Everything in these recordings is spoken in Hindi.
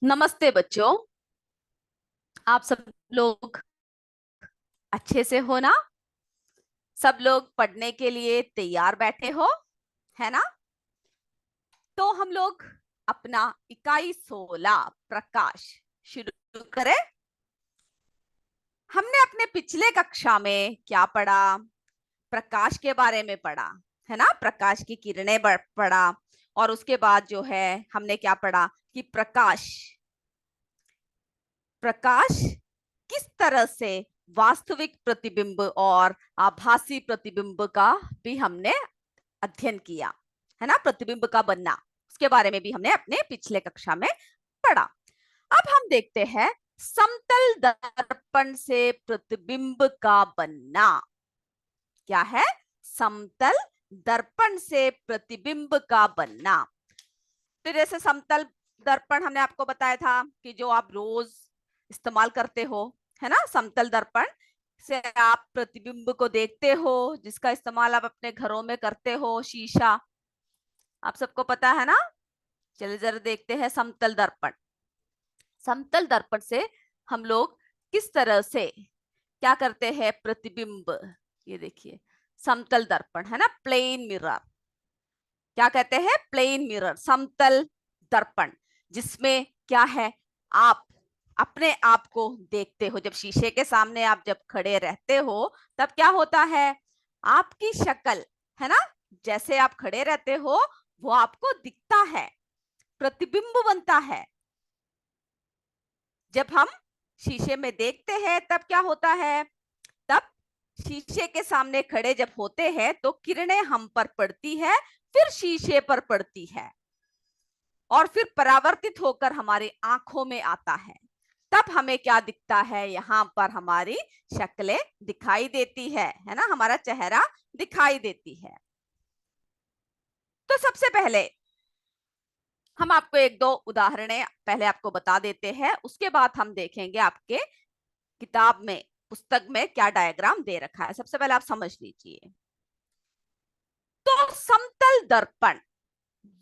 नमस्ते बच्चों। आप सब लोग अच्छे से हो ना? सब लोग पढ़ने के लिए तैयार बैठे हो, है ना? तो हम लोग अपना इकाई 16 प्रकाश शुरू करें। हमने अपने पिछले कक्षा में क्या पढ़ा? प्रकाश के बारे में पढ़ा, है ना? प्रकाश की किरणें पढ़ा। और उसके बाद जो है हमने क्या पढ़ा कि प्रकाश प्रकाश किस तरह से वास्तविक प्रतिबिंब और आभासी प्रतिबिंब का भी हमने अध्ययन किया, है ना? प्रतिबिंब का बनना, उसके बारे में भी हमने अपने पिछले कक्षा में पढ़ा। अब हम देखते हैं समतल दर्पण से प्रतिबिंब का बनना। क्या है? समतल दर्पण से प्रतिबिंब का बनना। तो जैसे समतल दर्पण हमने आपको बताया था कि जो आप रोज इस्तेमाल करते हो, है ना? समतल दर्पण से आप प्रतिबिंब को देखते हो, जिसका इस्तेमाल आप अपने घरों में करते हो। शीशा आप सबको पता है ना? चलिए जरा देखते हैं समतल दर्पण। समतल दर्पण से हम लोग किस तरह से क्या करते हैं? प्रतिबिंब। ये देखिए समतल दर्पण, है ना? Plane mirror. क्या कहते हैं? प्लेन मिरर, समतल दर्पण, जिसमें क्या है, आप अपने आप को देखते हो। जब शीशे के सामने आप जब खड़े रहते हो तब क्या होता है? आपकी शक्ल, है ना, जैसे आप खड़े रहते हो वो आपको दिखता है, प्रतिबिंब बनता है। जब हम शीशे में देखते हैं तब क्या होता है? तब शीशे के सामने खड़े जब होते हैं तो किरणें हम पर पड़ती है, फिर शीशे पर पड़ती है और फिर परावर्तित होकर हमारी आंखों में आता है। तब हमें क्या दिखता है? यहाँ पर हमारी शक्लें दिखाई देती है ना? हमारा चेहरा दिखाई देती है। तो सबसे पहले हम आपको एक दो उदाहरणें पहले आपको बता देते हैं, उसके बाद हम देखेंगे आपके किताब में, पुस्तक में क्या डायग्राम दे रखा है। सबसे पहले आप समझ लीजिए। तो समतल दर्पण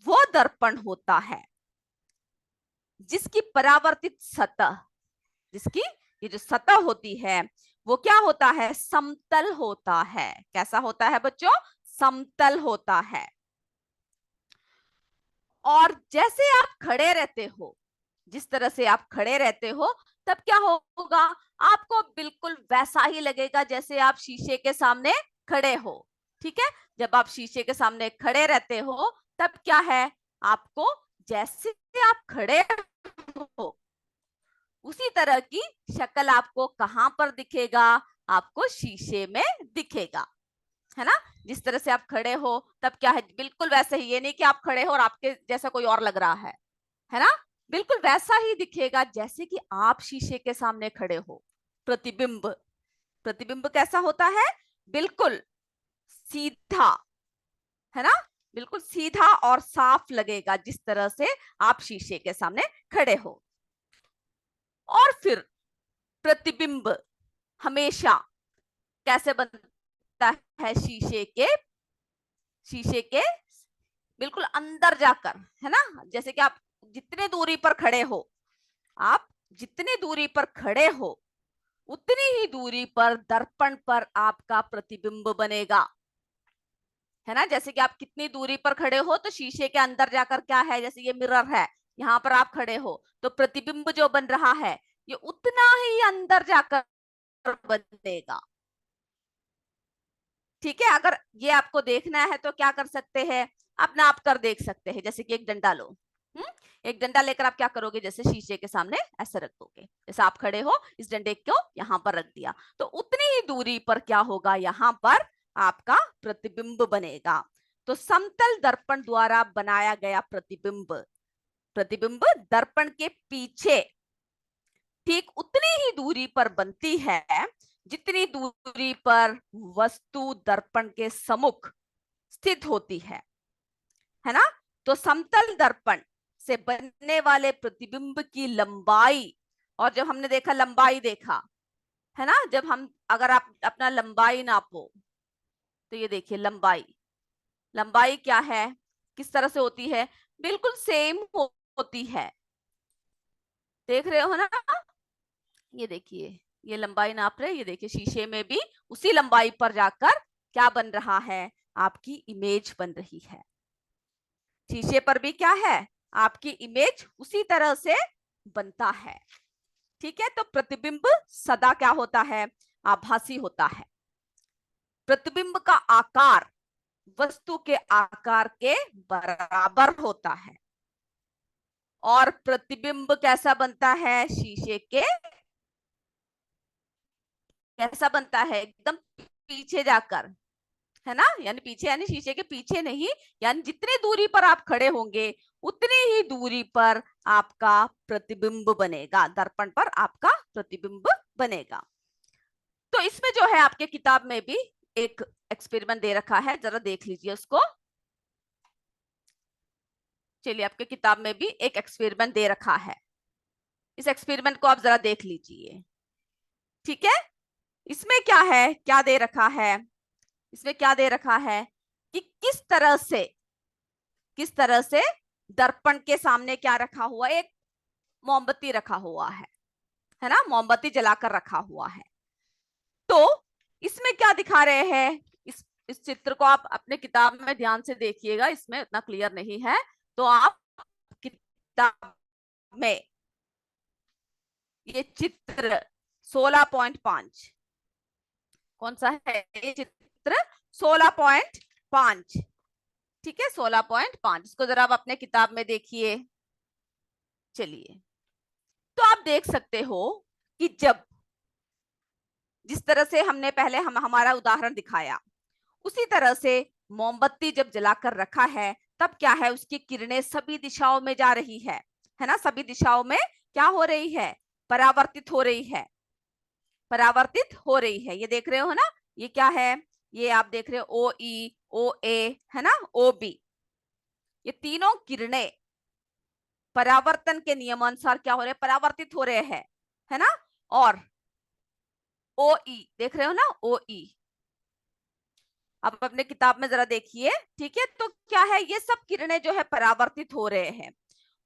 वो दर्पण होता है जिसकी परावर्तित सतह, जिसकी ये जो सतह होती है वो क्या होता है? समतल होता है। कैसा होता है बच्चों? समतल होता है। और जैसे आप खड़े रहते हो, जिस तरह से आप खड़े रहते हो, तब क्या होगा? आपको बिल्कुल वैसा ही लगेगा जैसे आप शीशे के सामने खड़े हो। ठीक है? जब आप शीशे के सामने खड़े रहते हो तब क्या है? आपको जैसे आप खड़े हो उसी तरह की शक्ल आपको कहां पर दिखेगा? आपको शीशे में दिखेगा, है ना? जिस तरह से आप खड़े हो तब क्या है? बिल्कुल वैसे ही। ये नहीं कि आप खड़े हो और आपके जैसा कोई और लग रहा है ना? बिल्कुल वैसा ही दिखेगा जैसे कि आप शीशे के सामने खड़े हो। प्रतिबिंब, प्रतिबिंब कैसा होता है? बिल्कुल सीधा, है ना? बिल्कुल सीधा और साफ लगेगा जिस तरह से आप शीशे के सामने खड़े हो। और फिर प्रतिबिंब हमेशा कैसे बनता है? शीशे के बिल्कुल अंदर जाकर, है ना? जैसे कि आप जितने दूरी पर खड़े हो, आप जितनी दूरी पर खड़े हो उतनी ही दूरी पर दर्पण पर आपका प्रतिबिंब बनेगा, है ना? जैसे कि आप कितनी दूरी पर खड़े हो तो शीशे के अंदर जाकर क्या है? जैसे ये मिरर है, यहाँ पर आप खड़े हो तो प्रतिबिंब जो बन रहा है ये उतना ही अंदर जाकर बनेगा। ठीक है? अगर ये आपको देखना है तो क्या कर सकते हैं? आप नाप कर देख सकते हैं। जैसे कि एक डंडा लो, एक डंडा लेकर आप क्या करोगे? जैसे शीशे के सामने ऐसे रख दोगे, जैसे आप खड़े हो, इस डंडे को यहाँ पर रख दिया तो उतनी ही दूरी पर क्या होगा? यहाँ पर आपका प्रतिबिंब बनेगा। तो समतल दर्पण द्वारा बनाया गया प्रतिबिंब, प्रतिबिंब दर्पण के पीछे ठीक उतनी ही दूरी पर बनती है जितनी दूरी पर वस्तु दर्पण के सम्मुख स्थित होती है ना? तो समतल दर्पण से बनने वाले प्रतिबिंब की लंबाई, और जब हमने देखा लंबाई देखा, है ना? जब हम अगर आप अपना लंबाई नापो तो ये देखिए लंबाई, लंबाई क्या है? किस तरह से होती है? बिल्कुल सेम होती है। देख रहे हो ना, ये देखिए, ये लंबाई नाप रहे, ये देखिए शीशे में भी उसी लंबाई पर जाकर क्या बन रहा है, आपकी इमेज बन रही है। शीशे पर भी क्या है, आपकी इमेज उसी तरह से बनता है। ठीक है, तो प्रतिबिंब सदा क्या होता है, आभासी होता है। प्रतिबिंब का आकार वस्तु के आकार के बराबर होता है। और प्रतिबिंब कैसा बनता है, शीशे के कैसा बनता है, एकदम पीछे जाकर, है ना, यानी पीछे यानी शीशे के पीछे नहीं, यानी जितनी दूरी पर आप खड़े होंगे उतनी ही दूरी पर आपका प्रतिबिंब बनेगा, दर्पण पर आपका प्रतिबिंब बनेगा। तो इसमें जो है आपके किताब में भी एक एक्सपेरिमेंट दे रखा है, जरा देख लीजिए उसको। चलिए, आपके किताब में भी एक एक्सपेरिमेंट दे रखा है, इस एक्सपेरिमेंट को आप जरा देख लीजिए। ठीक है, इसमें क्या है, क्या दे रखा है, इसमें क्या दे रखा है कि किस तरह से दर्पण के सामने क्या रखा हुआ, एक मोमबत्ती रखा हुआ है ना, मोमबत्ती जलाकर रखा हुआ है। तो इसमें क्या दिखा रहे हैं, इस चित्र को आप अपने किताब में ध्यान से देखिएगा, इसमें उतना क्लियर नहीं है, तो आप किताब में ये चित्र 16.5, कौन सा है ये चित्र, 16.5, ठीक है, 16.5, इसको जरा आप अपने किताब में देखिए। चलिए, तो आप देख सकते हो कि जब जिस तरह से हमने पहले हमारा उदाहरण दिखाया, उसी तरह से मोमबत्ती जब जलाकर रखा है, तब क्या है, उसकी किरणें सभी दिशाओं में जा रही है ना, सभी दिशाओं में क्या हो रही है, परावर्तित हो रही है, परावर्तित हो रही है। ये देख रहे हो ना, ये क्या है, ये आप देख रहे हो ओ ई, ओ ए, है ना, ओ बी, ये तीनों किरणें परावर्तन के नियमानुसार क्या हो रहे हैं, परावर्तित हो रहे हैं, है ना। और ओ ई देख रहे हो ना, ओ ई, आप अपने किताब में जरा देखिए। ठीक है, तो क्या है, ये सब किरणें जो है परावर्तित हो रहे हैं।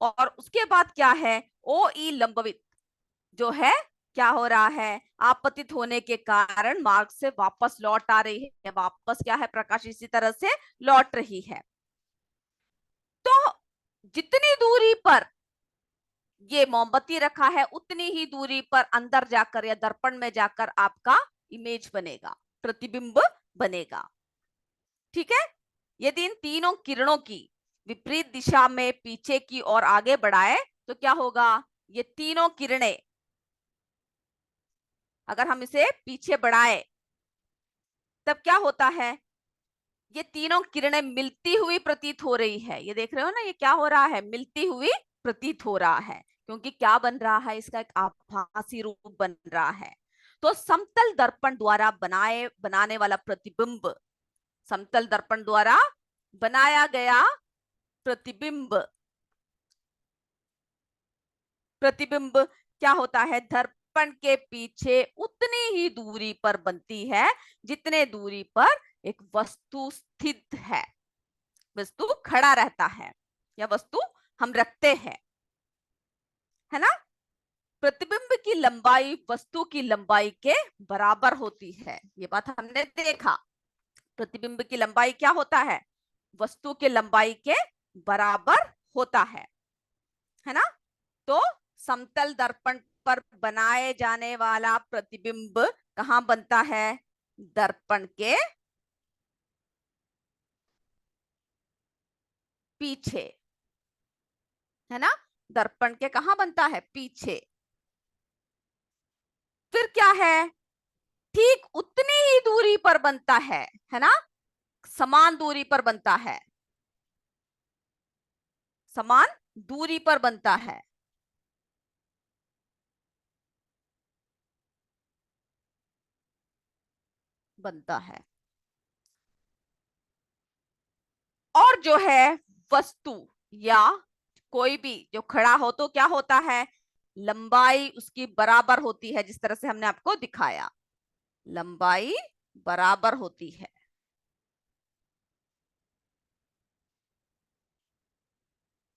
और उसके बाद क्या है, ओ ई लंबवित जो है, क्या हो रहा है, आपतित होने के कारण मार्ग से वापस लौट आ रही है, वापस क्या है, प्रकाश इसी तरह से लौट रही है। तो जितनी दूरी पर ये मोमबत्ती रखा है, उतनी ही दूरी पर अंदर जाकर या दर्पण में जाकर आपका इमेज बनेगा, प्रतिबिंब बनेगा। ठीक है, यदि इन तीनों किरणों की विपरीत दिशा में पीछे की ओर आगे बढ़ाए तो क्या होगा, ये तीनों किरणें, अगर हम इसे पीछे बढ़ाए तब क्या होता है, ये तीनों किरणें मिलती हुई प्रतीत हो रही है। ये देख रहे हो ना, ये क्या हो रहा है, मिलती हुई प्रतीत हो रहा है, क्योंकि क्या बन रहा है, इसका एक आभासी रूप बन रहा है। तो समतल दर्पण द्वारा बनाने वाला प्रतिबिंब, समतल दर्पण द्वारा बनाया गया प्रतिबिंब, प्रतिबिंब क्या होता है, दर्पण के पीछे उतनी ही दूरी पर बनती है जितने दूरी पर एक वस्तु स्थित है, वस्तु खड़ा रहता है या वस्तु हम रखते हैं, है ना। प्रतिबिंब की लंबाई वस्तु की लंबाई के बराबर होती है, ये बात हमने देखा। प्रतिबिंब की लंबाई क्या होता है, वस्तु के लंबाई के बराबर होता है ना। तो समतल दर्पण पर बनाए जाने वाला प्रतिबिंब कहां बनता है, दर्पण के पीछे, है ना, दर्पण के कहां बनता है, पीछे। फिर क्या है, ठीक उतनी ही दूरी पर बनता है ना, समान दूरी पर बनता है, समान दूरी पर बनता है, बनता है। और जो है वस्तु या कोई भी जो खड़ा हो तो क्या होता है, लंबाई उसकी बराबर होती है, जिस तरह से हमने आपको दिखाया, लंबाई बराबर होती है।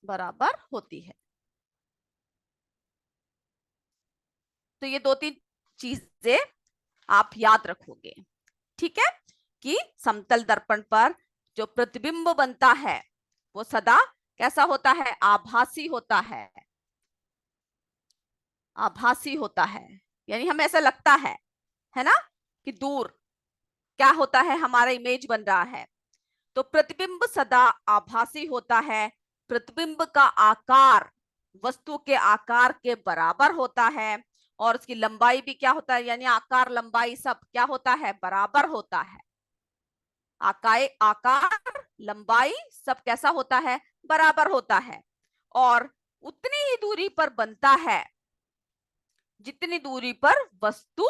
बराबर होती है। तो ये 2-3 चीजें आप याद रखोगे, ठीक है, कि समतल दर्पण पर जो प्रतिबिंब बनता है वो सदा कैसा होता है, आभासी होता है, यानी हमें ऐसा लगता है ना, कि दूर क्या होता है, हमारा इमेज बन रहा है। तो प्रतिबिंब सदा आभासी होता है। प्रतिबिंब का आकार वस्तु के आकार के बराबर होता है, और उसकी लंबाई भी क्या होता है, यानी आकार लंबाई सब क्या होता है, बराबर होता है। आकार लंबाई सब कैसा होता है, बराबर होता है, और उतनी ही दूरी पर बनता है जितनी दूरी पर वस्तु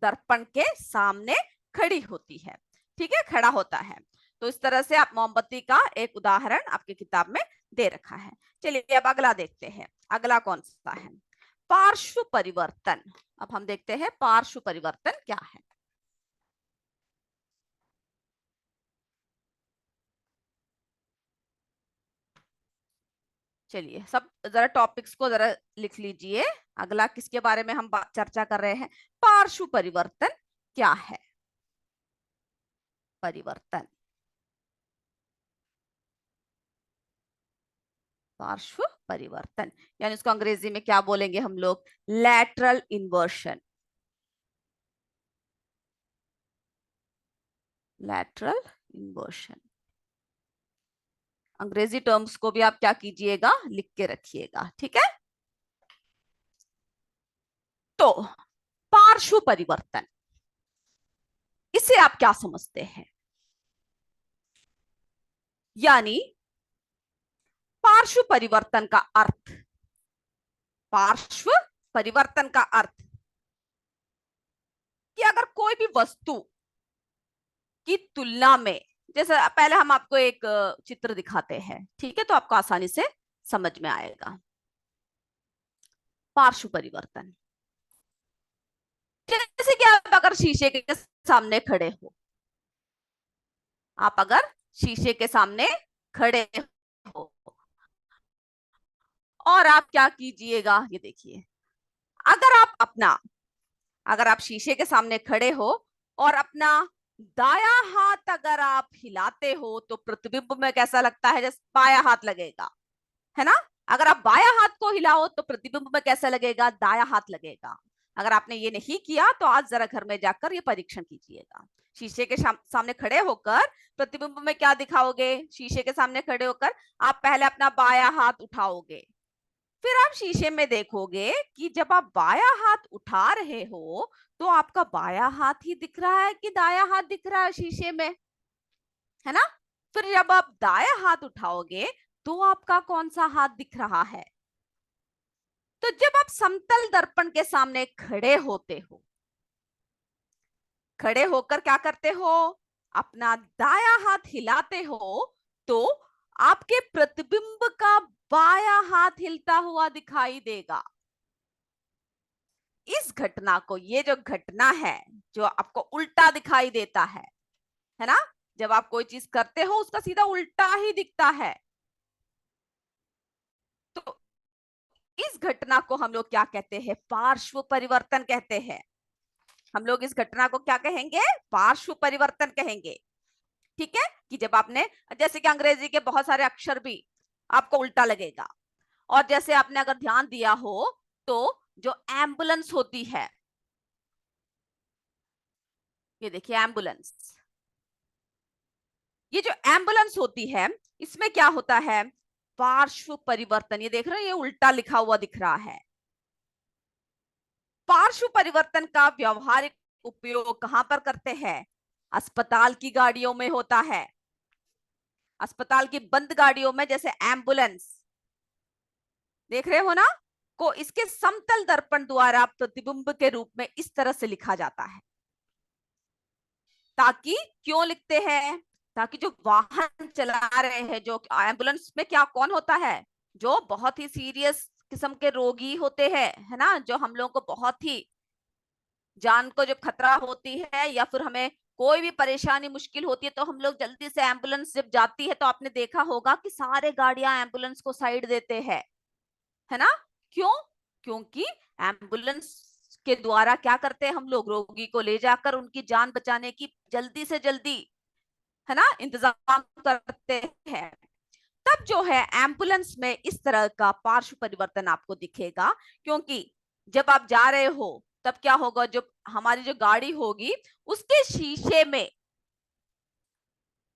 दर्पण के सामने खड़ी होती है, ठीक है, खड़ा होता है। तो इस तरह से आप मोमबत्ती का एक उदाहरण आपकी किताब में दे रखा है। चलिए अब अगला देखते हैं, अगला कौन सा है, पार्श्व परिवर्तन। अब हम देखते हैं पार्श्व परिवर्तन क्या है। चलिए सब जरा टॉपिक्स को जरा लिख लीजिए। अगला किसके बारे में हम चर्चा कर रहे हैं, पार्श्व परिवर्तन क्या है। परिवर्तन, पार्श्व परिवर्तन, यानी उसको अंग्रेजी में क्या बोलेंगे हम लोग, लैटरल इन्वर्शन। लैटरल इन्वर्शन, अंग्रेजी टर्म्स को भी आप क्या कीजिएगा, लिख के रखिएगा, ठीक है। तो पार्श्व परिवर्तन, इसे आप क्या समझते हैं, यानी पार्श्व परिवर्तन का अर्थ, पार्श्व परिवर्तन का अर्थ कि अगर कोई भी वस्तु की तुलना में, जैसे पहले हम आपको एक चित्र दिखाते हैं, ठीक है, तो आपको आसानी से समझ में आएगा। पार्श्व परिवर्तन, जैसे कि आप अगर शीशे के सामने खड़े हो, आप अगर शीशे के सामने खड़े हो और आप क्या कीजिएगा, ये देखिए, अगर आप अपना, अगर आप शीशे के सामने खड़े हो और अपना दाया हाथ अगर आप हिलाते हो तो प्रतिबिंब में कैसा लगता है, जैसे बाया हाथ लगेगा, है ना। अगर आप बाया हाथ को हिलाओ तो प्रतिबिंब में कैसा लगेगा, दाया हाथ लगेगा। अगर आपने ये नहीं किया तो आज जरा घर में जाकर ये परीक्षण कीजिएगा। शीशे के सामने खड़े होकर प्रतिबिंब में क्या दिखाओगे, शीशे के सामने खड़े होकर आप पहले अपना बाया हाथ उठाओगे, फिर आप शीशे में देखोगे कि जब आप बाया हाथ उठा रहे हो तो आपका बाया हाथ ही दिख रहा है कि दाया हाथ दिख रहा है शीशे में, है ना। फिर जब आप दाया हाथ उठाओगे तो आपका कौन सा हाथ दिख रहा है। तो जब आप समतल दर्पण के सामने खड़े होते हो, खड़े होकर क्या करते हो, अपना दाया हाथ हिलाते हो, तो आपके प्रतिबिंब का बाया हाथ हिलता हुआ दिखाई देगा। इस घटना को, ये जो घटना है जो आपको उल्टा दिखाई देता है ना, जब आप कोई चीज करते हो उसका सीधा उल्टा ही दिखता है, तो इस घटना को हम लोग क्या कहते हैं, पार्श्व परिवर्तन कहते हैं। हम लोग इस घटना को क्या कहेंगे, पार्श्व परिवर्तन कहेंगे, ठीक है। कि जब आपने, जैसे कि अंग्रेजी के बहुत सारे अक्षर भी आपको उल्टा लगेगा, और जैसे आपने अगर ध्यान दिया हो तो जो एम्बुलेंस होती है, ये देखिए एम्बुलेंस, ये जो एम्बुलेंस होती है इसमें क्या होता है, पार्श्व परिवर्तन, ये देख रहे हो ये उल्टा लिखा हुआ दिख रहा है। पार्श्व परिवर्तन का व्यवहारिक उपयोग कहां पर करते हैं, अस्पताल की गाड़ियों में होता है, अस्पताल की बंद गाड़ियों में, जैसे एम्बुलेंस देख रहे हो ना, को इसके समतल दर्पण द्वारा प्रतिबिंब के रूप में इस तरह से लिखा जाता है। ताकि, क्यों लिखते हैं, ताकि जो वाहन चला रहे हैं, जो एम्बुलेंस में क्या कौन होता है, जो बहुत ही सीरियस किस्म के रोगी होते हैं, है ना, जो हम लोगों को बहुत ही जान को जब खतरा होती है या फिर हमें कोई भी परेशानी मुश्किल होती है तो हम लोग जल्दी से, एम्बुलेंस जब जाती है तो आपने देखा होगा कि सारे गाड़ियां एम्बुलेंस को साइड देते हैं, है ना। क्यों, क्योंकि एम्बुलेंस उसके द्वारा क्या करते हैं हम लोग, रोगी को ले जाकर उनकी जान बचाने की जल्दी से जल्दी, है ना, इंतजाम करते हैं। तब जो है एम्बुलेंस में इस तरह का पार्श्व परिवर्तन आपको दिखेगा, क्योंकि जब आप जा रहे हो तब क्या होगा, जो हमारी जो गाड़ी होगी उसके शीशे में,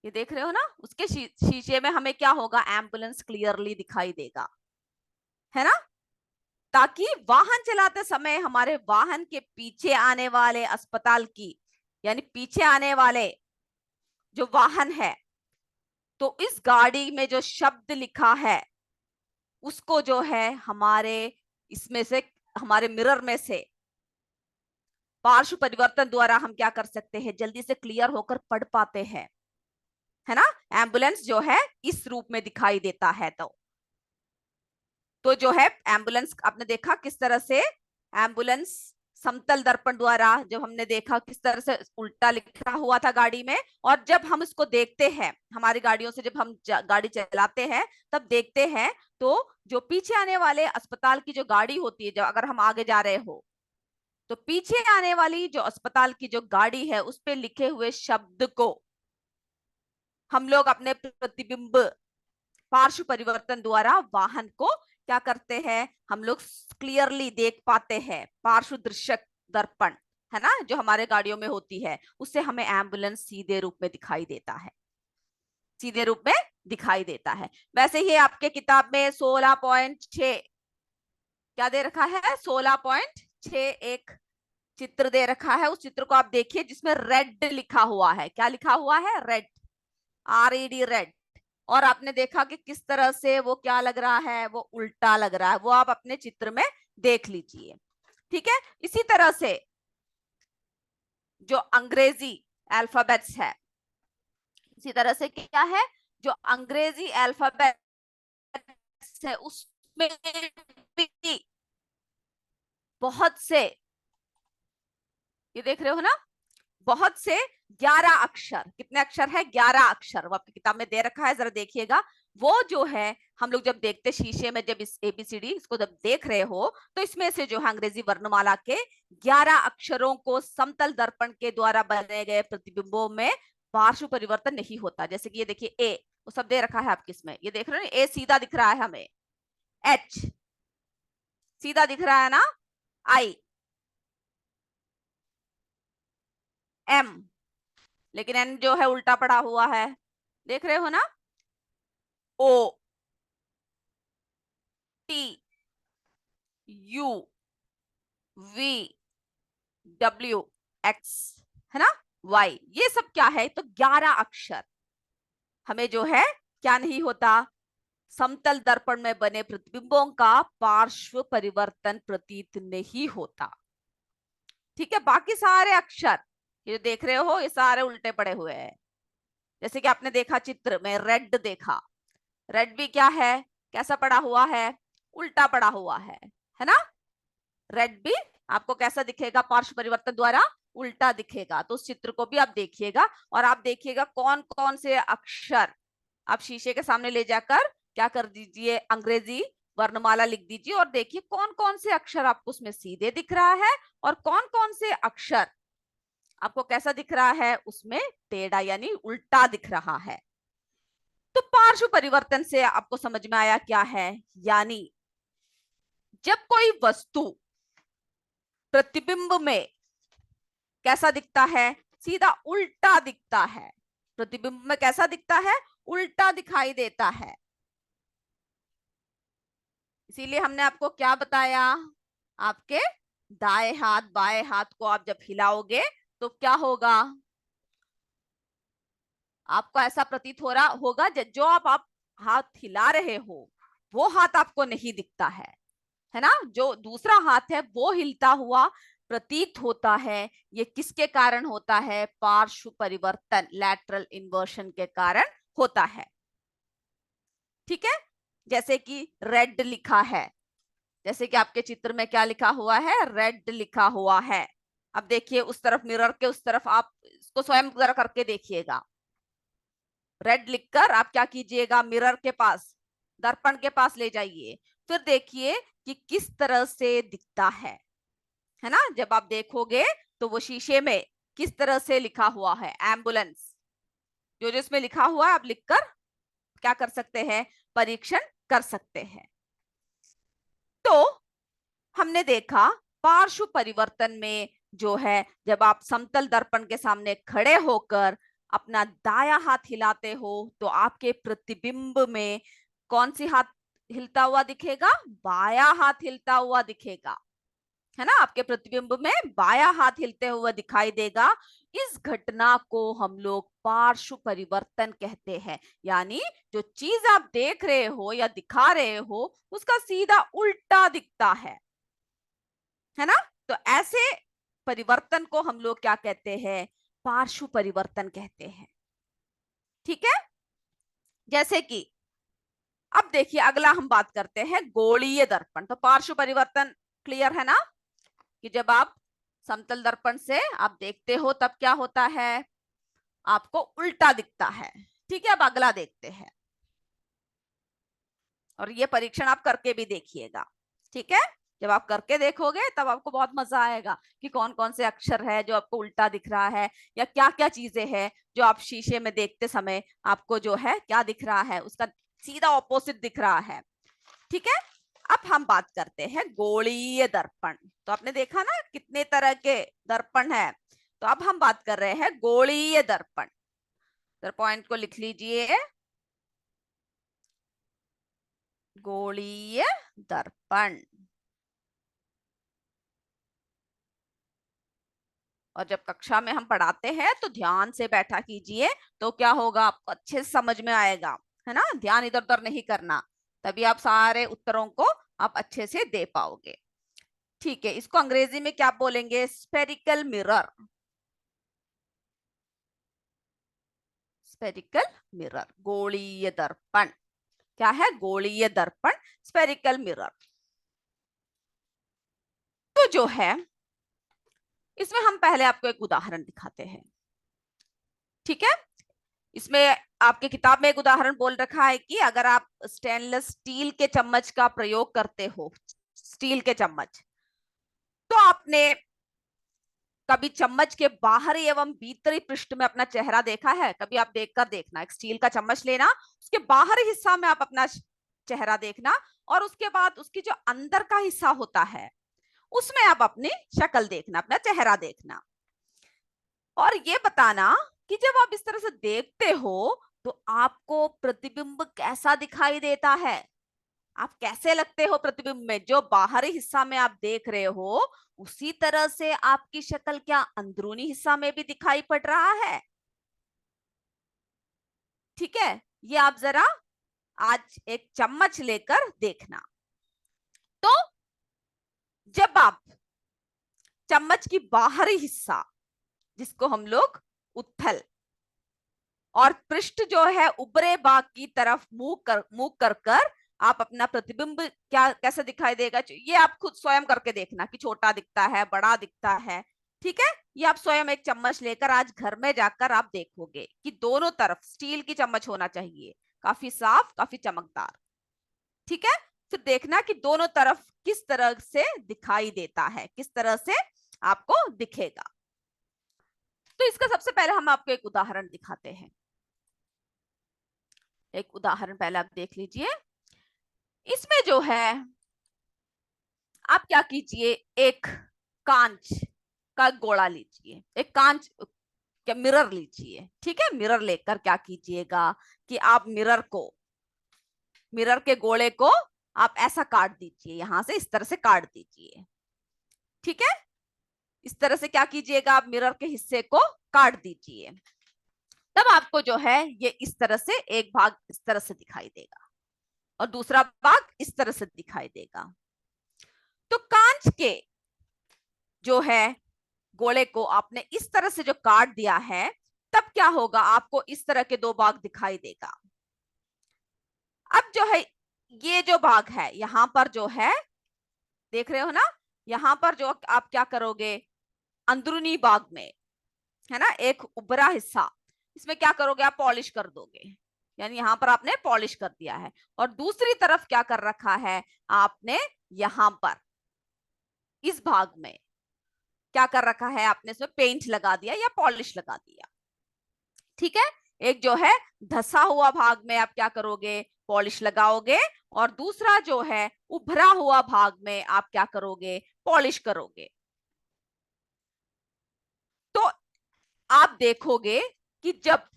ये देख रहे हो ना, उसके शीशे में हमें क्या होगा, एम्बुलेंस क्लियरली दिखाई देगा, है ना, ताकि वाहन चलाते समय हमारे वाहन के पीछे आने वाले अस्पताल की, यानी पीछे आने वाले जो वाहन है, तो इस गाड़ी में जो शब्द लिखा है उसको जो है हमारे इसमें से, हमारे मिरर में से पार्श्व परिवर्तन द्वारा हम क्या कर सकते हैं, जल्दी से क्लियर होकर पढ़ पाते हैं, है ना। एम्बुलेंस जो है इस रूप में दिखाई देता है। तो जो है एम्बुलेंस, आपने देखा किस तरह से एम्बुलेंस समतल दर्पण द्वारा, जब हमने देखा किस तरह से उल्टा लिखा हुआ था गाड़ी में, और जब हम इसको देखते हैं हमारी गाड़ियों से, जब हम गाड़ी चलाते हैं तब देखते हैं, तो जो पीछे आने वाले अस्पताल की जो गाड़ी होती है, जो अगर हम आगे जा रहे हो तो पीछे आने वाली जो अस्पताल की जो गाड़ी है उस पे लिखे हुए शब्द को हम लोग अपने प्रतिबिंब पार्श्व परिवर्तन द्वारा वाहन को क्या करते हैं, हम लोग क्लियरली देख पाते हैं। पार्श्व दृश्य दर्पण, है ना, जो हमारे गाड़ियों में होती है, उससे हमें एम्बुलेंस सीधे रूप में दिखाई देता है, सीधे रूप में दिखाई देता है। वैसे ही आपके किताब में 16.6 क्या दे रखा है, 16.6 एक चित्र दे रखा है। उस चित्र को आप देखिए जिसमें रेड लिखा हुआ है। क्या लिखा हुआ है, रेड, RED, रेड। और आपने देखा कि किस तरह से वो क्या लग रहा है, वो उल्टा लग रहा है, वो आप अपने चित्र में देख लीजिए, ठीक है। इसी तरह से जो अंग्रेजी अल्फाबेट्स है, इसी तरह से क्या है, जो अंग्रेजी अल्फाबेट्स है उसमें भी बहुत से, ये देख रहे हो ना, बहुत से 11 अक्षर, कितने अक्षर है, 11 अक्षर, वो आपकी किताब में दे रखा है, जरा देखिएगा। वो जो है हम लोग जब देखते शीशे में, जब इस ABCD इसको जब देख रहे हो, तो इसमें से जो है अंग्रेजी वर्णमाला के 11 अक्षरों को समतल दर्पण के द्वारा बनाए गए प्रतिबिंबों में पार्श्व परिवर्तन नहीं होता। जैसे कि ये देखिए ए, वो सब दे रखा है आपके इसमें, ये देख रहे हो, ए सीधा दिख रहा है हमें, H सीधा दिख रहा है ना, I, M, लेकिन N जो है उल्टा पड़ा हुआ है, देख रहे हो ना, O, T, U, V, W, X, है ना, Y, ये सब क्या है, तो 11 अक्षर हमें जो है क्या नहीं होता, समतल दर्पण में बने प्रतिबिंबों का पार्श्व परिवर्तन प्रतीत नहीं होता, ठीक है। बाकी सारे अक्षर ये देख रहे हो, ये सारे उल्टे पड़े हुए हैं। जैसे कि आपने देखा चित्र में रेड देखा, रेड भी क्या है, कैसा पड़ा हुआ है, उल्टा पड़ा हुआ है ना। रेड भी आपको कैसा दिखेगा, पार्श्व परिवर्तन द्वारा उल्टा दिखेगा। तो उस चित्र को भी आप देखिएगा, और आप देखिएगा कौन कौन से अक्षर आप शीशे के सामने ले जाकर क्या कर दीजिए, अंग्रेजी वर्णमाला लिख दीजिए, और देखिए कौन कौन से अक्षर आपको उसमें सीधे दिख रहा है और कौन कौन से अक्षर आपको कैसा दिख रहा है, उसमें टेढ़ा यानी उल्टा दिख रहा है। तो पार्श्व परिवर्तन से आपको समझ में आया क्या है, यानी जब कोई वस्तु प्रतिबिंब में कैसा दिखता है, सीधा उल्टा दिखता है, प्रतिबिंब में कैसा दिखता है, उल्टा दिखाई देता है। इसीलिए हमने आपको क्या बताया, आपके दाएं हाथ बाएं हाथ को आप जब हिलाओगे तो क्या होगा, आपको ऐसा प्रतीत हो रहा होगा जो आप हाथ हिला रहे हो वो हाथ आपको नहीं दिखता है ना, जो दूसरा हाथ है वो हिलता हुआ प्रतीत होता है। ये किसके कारण होता है, पार्श्व परिवर्तन, लैटरल इन्वर्शन के कारण होता है, ठीक है। जैसे कि रेड लिखा है, जैसे कि आपके चित्र में क्या लिखा हुआ है, रेड लिखा हुआ है। अब देखिए उस तरफ, मिरर के उस तरफ, आप इसको स्वयं जरा करके देखिएगा। रेड लिखकर आप क्या कीजिएगा, मिरर के पास, दर्पण के पास ले जाइए, फिर देखिए कि किस तरह से दिखता है। है ना। जब आप देखोगे तो वो शीशे में किस तरह से लिखा हुआ है एम्बुलेंस, जो जो इसमें लिखा हुआ है आप लिखकर क्या कर सकते हैं, परीक्षण कर सकते हैं। तो हमने देखा पार्श्व परिवर्तन में जो है, जब आप समतल दर्पण के सामने खड़े होकर अपना दायां हाथ हिलाते हो तो आपके प्रतिबिंब में कौन सी हाथ हिलता हुआ दिखेगा, बायां हाथ हिलता हुआ दिखेगा, है ना। आपके प्रतिबिंब में बायां हाथ हिलते हुए दिखाई देगा। इस घटना को हम लोग पार्श्व परिवर्तन कहते हैं, यानी जो चीज आप देख रहे हो या दिखा रहे हो उसका सीधा उल्टा दिखता है ना। तो ऐसे परिवर्तन को हम लोग क्या कहते हैं, पार्श्व परिवर्तन कहते हैं। ठीक है। जैसे कि अब देखिए अगला हम बात करते हैं गोलीय दर्पण। तो पार्श्व परिवर्तन क्लियर है ना, कि जब आप समतल दर्पण से आप देखते हो तब क्या होता है, आपको उल्टा दिखता है। ठीक है, अब अगला देखते हैं, और ये परीक्षण आप करके भी देखिएगा। ठीक है, जब आप करके देखोगे तब आपको बहुत मजा आएगा कि कौन कौन से अक्षर है जो आपको उल्टा दिख रहा है, या क्या क्या चीजें हैं जो आप शीशे में देखते समय आपको जो है क्या दिख रहा है, उसका सीधा ऑपोजिट दिख रहा है। ठीक है। अब हम बात करते हैं गोलीय दर्पण। तो आपने देखा ना कितने तरह के दर्पण है। तो अब हम बात कर रहे हैं गोलीय दर्पण। पॉइंट को लिख लीजिए, गोलीय दर्पण। और जब कक्षा में हम पढ़ाते हैं तो ध्यान से बैठा कीजिए, तो क्या होगा आपको अच्छे से समझ में आएगा, है ना। ध्यान इधर उधर नहीं करना, तभी आप सारे उत्तरों को आप अच्छे से दे पाओगे। ठीक है, इसको अंग्रेजी में क्या बोलेंगे, स्पेरिकल मिरर। स्पेरिकल मिरर, गोलीय दर्पण। क्या है, गोलीय दर्पण, स्पेरिकल मिरर। तो जो है इसमें हम पहले आपको एक उदाहरण दिखाते हैं। ठीक है, इसमें आपके किताब में एक उदाहरण बोल रखा है कि अगर आप स्टेनलेस स्टील के चम्मच का प्रयोग करते हो, स्टील के चम्मच, तो आपने कभी चम्मच के बाहरी एवं भीतरी पृष्ठ में अपना चेहरा देखा है? कभी आप देखकर देखना, एक स्टील का चम्मच लेना, उसके बाहरी हिस्सा में आप अपना चेहरा देखना, और उसके बाद उसकी जो अंदर का हिस्सा होता है उसमें आप अपनी शक्ल देखना, अपना चेहरा देखना, और ये बताना कि जब आप इस तरह से देखते हो तो आपको प्रतिबिंब कैसा दिखाई देता है। आप कैसे लगते हो प्रतिबिंब में, जो बाहरी हिस्सा में आप देख रहे हो उसी तरह से आपकी शक्ल क्या अंदरूनी हिस्सा में भी दिखाई पड़ रहा है। ठीक है, ये आप जरा आज एक चम्मच लेकर देखना। तो जब आप चम्मच की बाहरी हिस्सा, जिसको हम लोग उत्तल, और पृष्ठ जो है ऊपरी भाग की तरफ मुंह कर आप अपना प्रतिबिंब क्या कैसे दिखाई देगा, ये आप खुद स्वयं करके देखना कि छोटा दिखता है, बड़ा दिखता है। ठीक है, ये आप स्वयं एक चम्मच लेकर आज घर में जाकर आप देखोगे कि दोनों तरफ स्टील की चम्मच होना चाहिए, काफी साफ, काफी चमकदार। ठीक है, फिर देखना कि दोनों तरफ किस तरह से दिखाई देता है, किस तरह से आपको दिखेगा। तो इसका सबसे पहले हम आपको एक उदाहरण दिखाते हैं। एक उदाहरण पहले आप देख लीजिए। इसमें जो है आप क्या कीजिए, एक कांच का गोला लीजिए, एक कांच क्या मिरर लीजिए। ठीक है, मिरर लेकर क्या कीजिएगा कि आप मिरर के गोले को आप ऐसा काट दीजिए, यहां से इस तरह से काट दीजिए। ठीक है, इस तरह से क्या कीजिएगा, आप मिरर के हिस्से को काट दीजिए। तब आपको जो है ये इस तरह से एक भाग इस तरह से दिखाई देगा और दूसरा भाग इस तरह से दिखाई देगा। तो कांच के जो है गोले को आपने इस तरह से जो काट दिया है, तब क्या होगा, आपको इस तरह के दो भाग दिखाई देगा। अब जो है ये जो भाग है यहां पर जो है, देख रहे हो ना, यहां पर जो आप क्या करोगे, अंदरूनी भाग में है ना एक उभरा हिस्सा, इसमें क्या करोगे, आप पॉलिश कर दोगे, यानी यहां पर आपने पॉलिश कर दिया है। और दूसरी तरफ क्या कर रखा है आपने, यहां पर इस भाग में क्या कर रखा है आपने, इसमें पेंट लगा दिया या पॉलिश लगा दिया। ठीक है, एक जो है धसा हुआ भाग में आप क्या करोगे, पॉलिश लगाओगे, और दूसरा जो है उभरा हुआ भाग में आप क्या करोगे, पॉलिश करोगे। तो आप देखोगे कि जब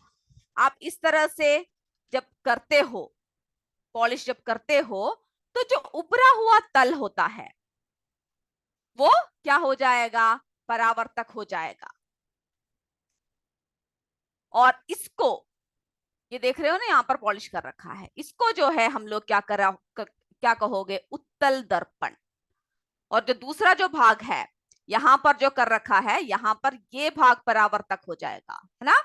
आप इस तरह से जब करते हो, पॉलिश जब करते हो, तो जो उभरा हुआ तल होता है वो क्या हो जाएगा, परावर्तक हो जाएगा। और इसको, ये देख रहे हो ना, यहां पर पॉलिश कर रखा है, इसको जो है हम लोग क्या कहोगे, उत्तल दर्पण। और जो दूसरा जो भाग है यहां पर जो कर रखा है, यहां पर ये भाग परावर्तक हो जाएगा, है ना।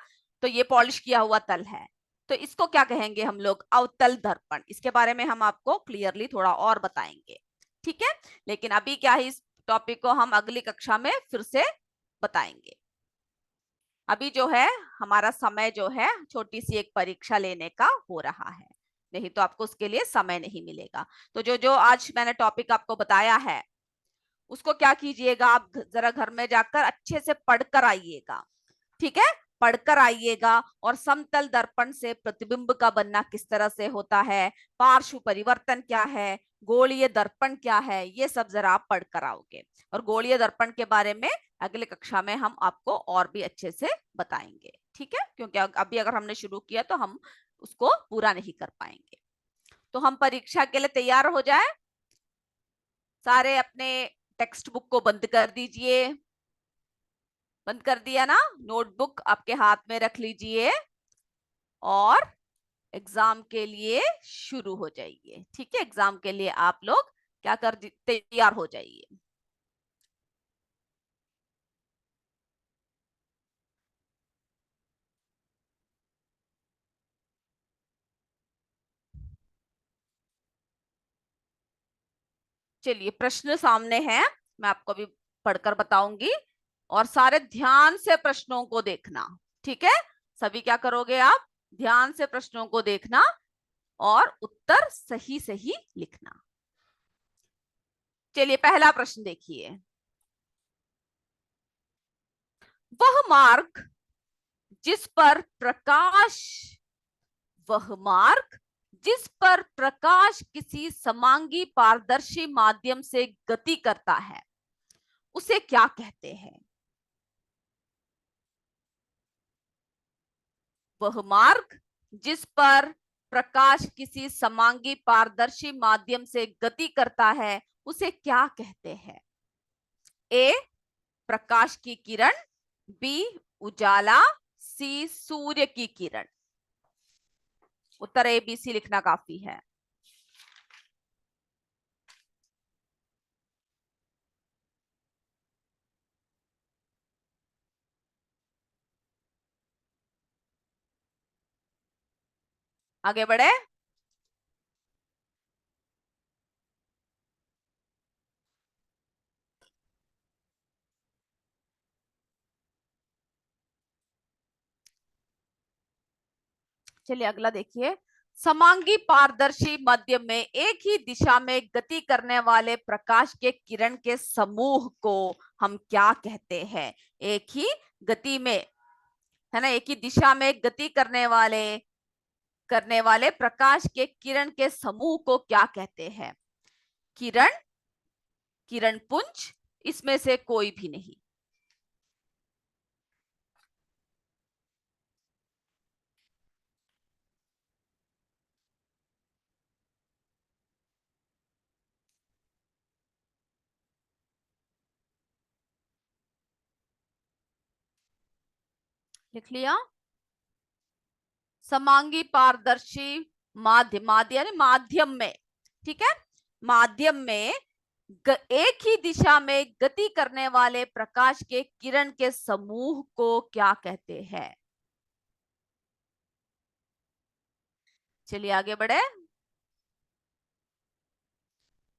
तो ये पॉलिश किया हुआ तल है, तो इसको क्या कहेंगे हम लोग, अवतल दर्पण। इसके बारे में हम आपको क्लियरली थोड़ा और बताएंगे, ठीक है। लेकिन अभी क्या है, इस टॉपिक को हम अगली कक्षा में फिर से बताएंगे। अभी जो है हमारा समय जो है छोटी सी एक परीक्षा लेने का हो रहा है, नहीं तो आपको उसके लिए समय नहीं मिलेगा। तो जो जो आज मैंने टॉपिक आपको बताया है उसको क्या कीजिएगा, आप जरा घर में जाकर अच्छे से पढ़कर आइएगा, ठीक है। पढ़कर आइएगा, और समतल दर्पण से प्रतिबिंब का बनना किस तरह से होता है, पार्श्व परिवर्तन क्या है, गोलीय दर्पण क्या है, ये सब जरा आप पढ़कर आओगे। और गोलीय दर्पण के बारे में अगले कक्षा में हम आपको और भी अच्छे से बताएंगे, ठीक है, क्योंकि अभी अगर हमने शुरू किया तो हम उसको पूरा नहीं कर पाएंगे। तो हम परीक्षा के लिए तैयार हो जाए, सारे अपने टेक्स्ट बुक को बंद कर दीजिए। बंद कर दिया ना, नोटबुक आपके हाथ में रख लीजिए और एग्जाम के लिए शुरू हो जाइए, ठीक है। एग्जाम के लिए आप लोग क्या कर तैयार हो जाइए। चलिए, प्रश्न सामने है, मैं आपको भी पढ़कर बताऊंगी, और सारे ध्यान से प्रश्नों को देखना, ठीक है। सभी क्या करोगे, आप ध्यान से प्रश्नों को देखना और उत्तर सही सही लिखना। चलिए, पहला प्रश्न देखिए। वह मार्ग जिस पर प्रकाश वह मार्ग जिस पर प्रकाश किसी समांगी पारदर्शी माध्यम से गति करता है उसे क्या कहते हैं। वह मार्ग जिस पर प्रकाश किसी समांगी पारदर्शी माध्यम से गति करता है उसे क्या कहते हैं। ए, प्रकाश की किरण, बी, उजाला, सी, सूर्य की किरण। उत्तर ए, बी, सी लिखना काफी है। आगे बढ़े। चलिए अगला देखिए। समांगी पारदर्शी मध्य में एक ही दिशा में गति करने वाले प्रकाश के किरण के समूह को हम क्या कहते हैं। एक ही गति में, है ना, एक ही दिशा में गति करने वाले प्रकाश के किरण के समूह को क्या कहते हैं। किरण, किरण पुंज, इसमें से कोई भी नहीं। लिख लिया। समांगी पारदर्शी माध्य यानी माध्यम में, ठीक है, माध्यम में एक ही दिशा में गति करने वाले प्रकाश के किरण के समूह को क्या कहते हैं। चलिए आगे बढ़े।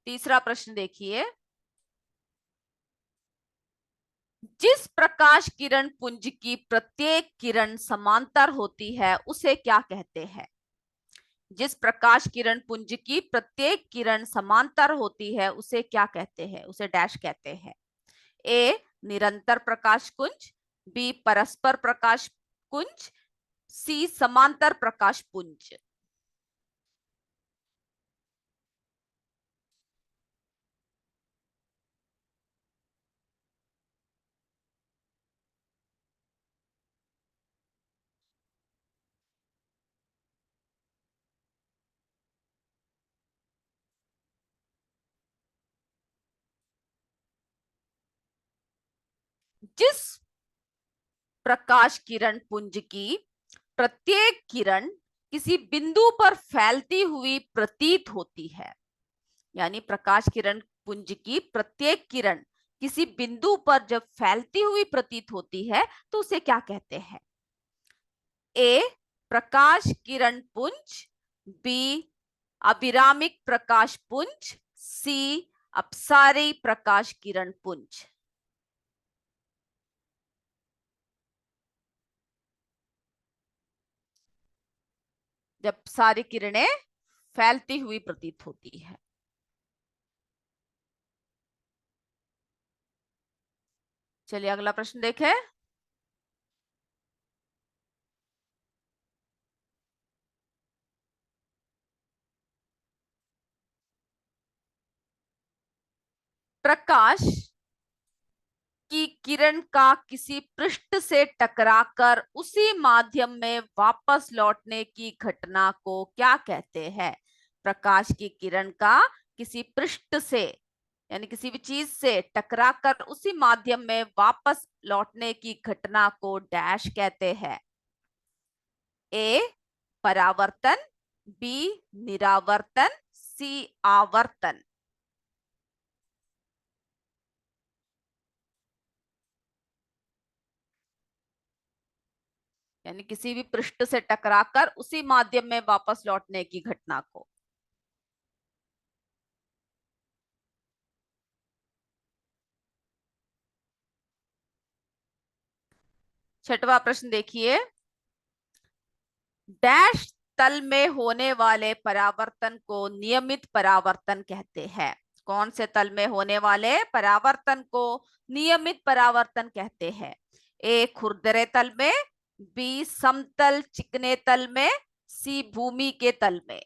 तीसरा प्रश्न देखिए। जिस प्रकाश किरण पुंज की प्रत्येक किरण समांतर होती है उसे क्या कहते हैं। जिस प्रकाश किरण पुंज की प्रत्येक किरण समांतर होती है उसे क्या कहते हैं, उसे डैश कहते हैं। ए निरंतर प्रकाश पुंज, बी परस्पर प्रकाश पुंज, सी समांतर प्रकाश पुंज। जिस प्रकाश किरण पुंज की प्रत्येक किरण किसी बिंदु पर फैलती हुई प्रतीत होती है, यानी प्रकाश किरण पुंज की प्रत्येक किरण किसी बिंदु पर जब फैलती हुई प्रतीत होती है तो उसे क्या कहते हैं? ए प्रकाश किरण पुंज, बी अभिरामिक प्रकाश पुंज, सी अपसारी प्रकाश किरण पुंज। जब सारी किरणें फैलती हुई प्रतीत होती है। चलिए अगला प्रश्न देखें। प्रकाश की किरण का किसी पृष्ठ से टकराकर उसी माध्यम में वापस लौटने की घटना को क्या कहते हैं? प्रकाश की किरण का किसी पृष्ठ से यानी किसी भी चीज से टकराकर उसी माध्यम में वापस लौटने की घटना को डैश कहते हैं। ए परावर्तन, बी निरावर्तन, सी आवर्तन। यानी किसी भी पृष्ठ से टकराकर उसी माध्यम में वापस लौटने की घटना को। छठवां प्रश्न देखिए। डैश तल में होने वाले परावर्तन को नियमित परावर्तन कहते हैं। कौन से तल में होने वाले परावर्तन को नियमित परावर्तन कहते हैं? ए खुरदरे तल में, बी समतल चिकने तल में, सी भूमि के तल में।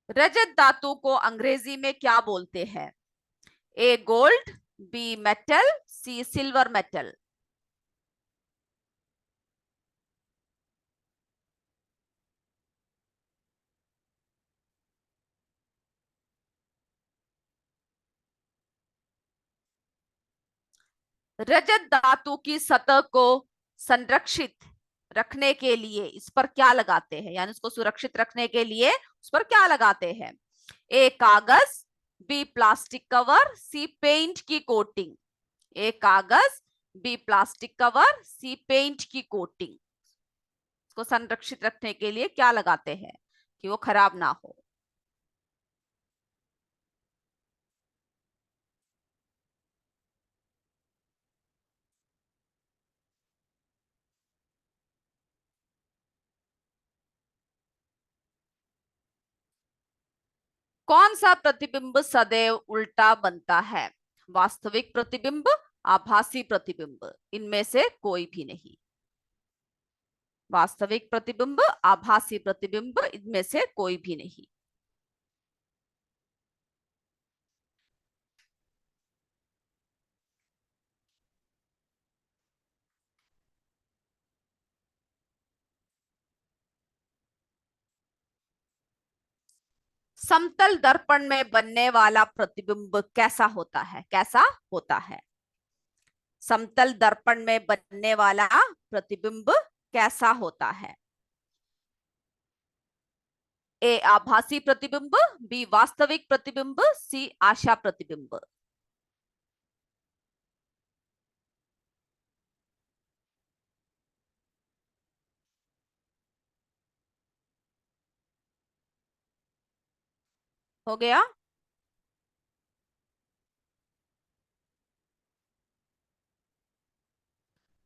रजत धातु को अंग्रेजी में क्या बोलते हैं? ए गोल्ड, बी मेटल, सी सिल्वर मेटल। रजत धातु की सतह को संरक्षित रखने के लिए इस पर क्या लगाते हैं, यानी उसको सुरक्षित रखने के लिए उस पर क्या लगाते हैं? ए कागज, बी प्लास्टिक कवर, सी पेंट की कोटिंग। ए कागज, बी प्लास्टिक कवर, सी पेंट की कोटिंग। उसको संरक्षित रखने के लिए क्या लगाते हैं कि वो खराब ना हो? कौन सा प्रतिबिंब सदैव उल्टा बनता है? वास्तविक प्रतिबिंब, आभासी प्रतिबिंब, इनमें से कोई भी नहीं। वास्तविक प्रतिबिंब, आभासी प्रतिबिंब, इनमें से कोई भी नहीं। समतल दर्पण में बनने वाला प्रतिबिंब कैसा होता है? कैसा होता है? समतल दर्पण में बनने वाला प्रतिबिंब कैसा होता है? ए आभासी प्रतिबिंब, बी वास्तविक प्रतिबिंब, सी आशा प्रतिबिंब। हो गया।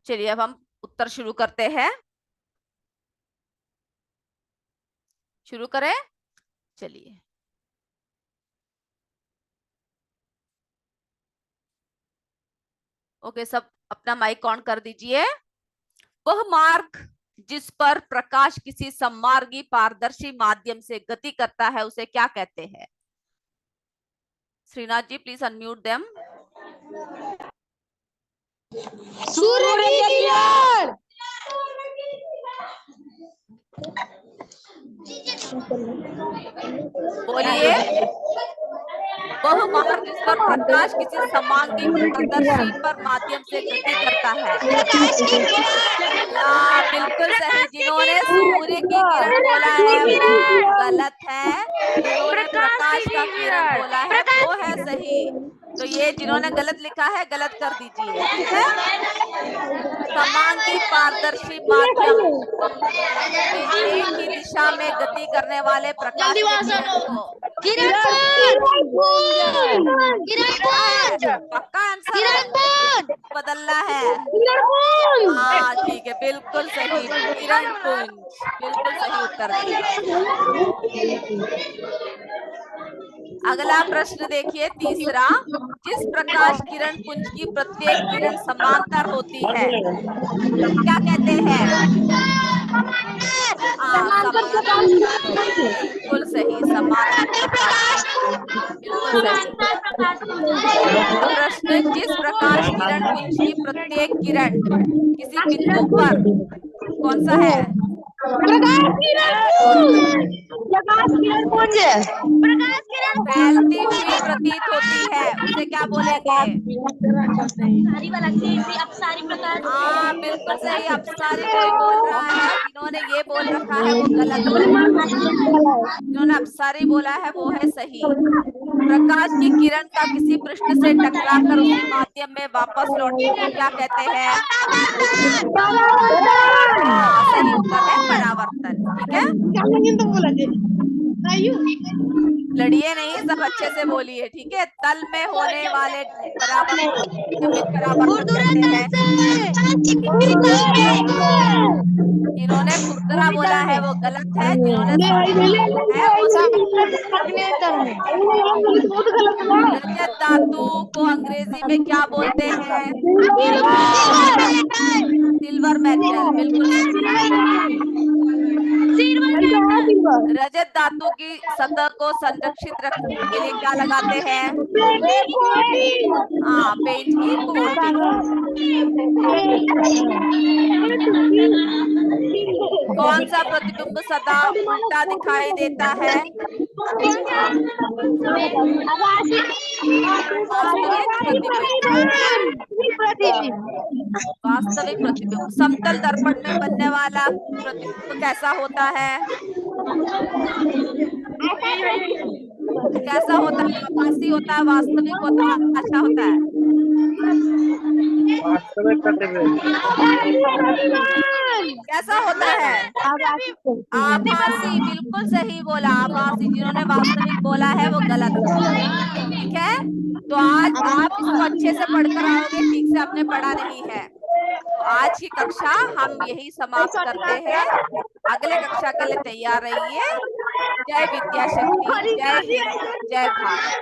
चलिए अब हम उत्तर शुरू करते हैं। शुरू करें, चलिए। ओके, सब अपना माइक ऑन कर दीजिए। वह मार्ग जिस पर प्रकाश किसी सम्मार्गी पारदर्शी माध्यम से गति करता है उसे क्या कहते हैं? Shrinath ji, please unmute them. सूर्य की किरण। बोलिए। वह मार्ग जिस पर प्रकाश किसी समांगी पारदर्शी पर माध्यम से गति करता है। या बिल्कुल सही। जिन्होंने सूर्य की किरण बोला है वो गलत है, जिन्होंने प्रकाश का किरण बोला है वो है सही। तो ये जिन्होंने गलत लिखा है गलत कर दीजिए, ठीक है। समांगी पारदर्शी माध्यम में एक ही दिशा में गति करने वाले प्रकाश के किरण को पक्का आंसर है, बदलना है। हाँ ठीक है, बिल्कुल सही, किरण पुंज, बिल्कुल सही उत्तर दिया। अगला प्रश्न देखिए, तीसरा। जिस प्रकाश किरण पुंज की प्रत्येक किरण समांतर होती है क्या कहते हैं? समांतर प्रकाश, बिल्कुल सही, समांतर प्रकाश, बिल्कुल सही। अगला प्रश्न, जिस प्रकाश किरण पुंज की प्रत्येक किरण किसी बिंदु पर कौन सा है? फैलती हुई प्रतीत होती है उसे क्या बोलेंगे? हाँ बिल्कुल सही, अपसारी कोई बोल रहा है, जिन्होंने ये बोल रखा है वो गलत है, जिन्होंने अपसारी बोला है वो है सही। प्रकाश की किरण का किसी पृष्ठ से टकराकर उसी माध्यम में वापस लौटने को क्या कहते हैं? हाँ सही उत्तर है परावर्तन, ठीक है। लड़िए नहीं, सब अच्छे से बोलिए, ठीक है। तल में होने वाले परावर्तन नियमित परावर्तन कहते हैं। जिन्होंने खुरदरा बोला है वो गलत है, जिन्होंने है वो सही। रजत धातु को अंग्रेजी में क्या बोलते हैं? सिल्वर मेटल, बिल्कुल सही। रजत धातु की सतह को संरक्षित रखने के लिए क्या लगाते हैं? हाँ, पेंट की कोटिंग। कौन सा प्रतिबिंब सदा उल्टा दिखाई देता है? वास्तविक प्रतिबिंब, वास्तविक प्रतिबिंब। समतल दर्पण में बनने वाला प्रतिबिंब कैसा होता है? कैसा होता है? आभासी होता है, वास्तविक होता है, अच्छा होता है? कैसा होता है? आभासी, बिल्कुल सही बोला, आभासी। जिन्होंने वास्तविक बोला है वो गलत है, ठीक है। तो आज आप इसको अच्छे से पढ़कर आओगे, ठीक से आपने पढ़ा नहीं है। तो आज की कक्षा हम यही समाप्त करते हैं। अगले कक्षा के लिए तैयार रहिए। जय विद्याशक्ति, जय हिंद, जय भारत।